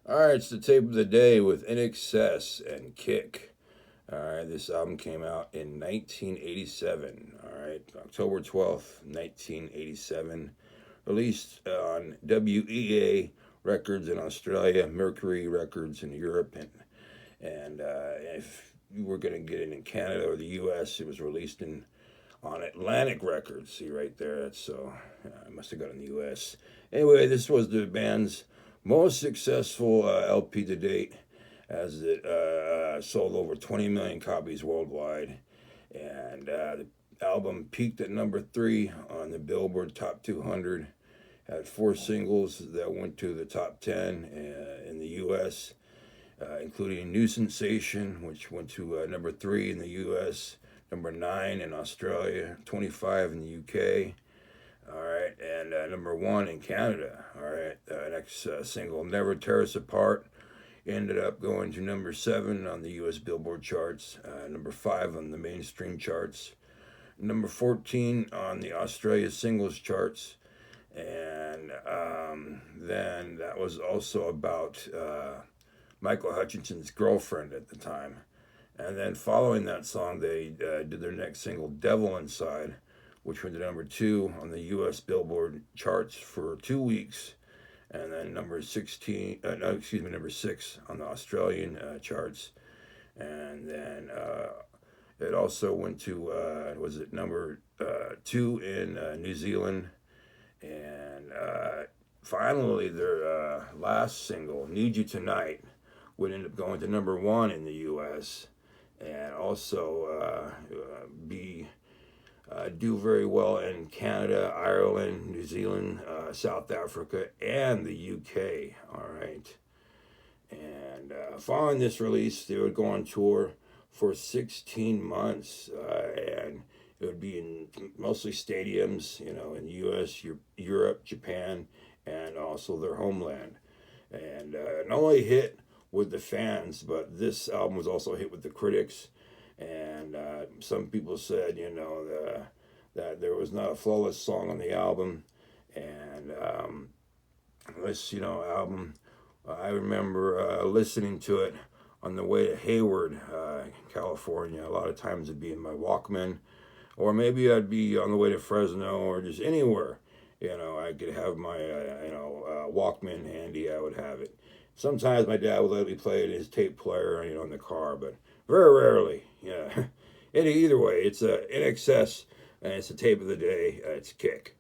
Alright, it's the tape of the day with day-Inxs and Kick. Alright, this album came out in 1987. Alright, October 12th, 1987. Released on WEA Records in Australia, Mercury Records in Europe, and if you were going to get it in Canada or the US, it was released on Atlantic Records. See right there, that's so I must have got it in the US. Anyway, this was the band's most successful LP to date, as it sold over 20 million copies worldwide. And the album peaked at number 3 on the Billboard Top 200. Had 4 singles that went to the top 10 in the U.S., including New Sensation, which went to number 3 in the U.S., number 9 in Australia, 25 in the UK. All right, and number 1 in Canada. All right, next single, Never Tear Us Apart, ended up going to number 7 on the U.S. Billboard charts, number 5 on the mainstream charts, number 14 on the Australia singles charts, and then that was also about Michael Hutchinson's girlfriend at the time. And then following that song, they did their next single, Devil Inside, which went to number 2 on the U.S. Billboard charts for 2 weeks, and then number 16, number 6 on the Australian charts, and then it also went to was it number 2 in New Zealand, and finally their last single, Need You Tonight, would end up going to number 1 in the U.S. and also do very well in Canada, Ireland, New Zealand, South Africa, and the UK. All right. And following this release, they would go on tour for 16 months, and it would be in mostly stadiums, in the U.S., Europe, Japan, and also their homeland. And not only hit with the fans, but this album was also a hit with the critics. And some people said, that there was not a flawless song on the album. And this, album, I remember listening to it on the way to Hayward, California. A lot of times it'd be in my Walkman, or maybe I'd be on the way to Fresno, or just anywhere. I could have my, Walkman handy. I would have it. Sometimes my dad would let me play it in his tape player, in the car, but very rarely. Yeah. Either way, it's in excess, and it's the tape of the day. It's Kick.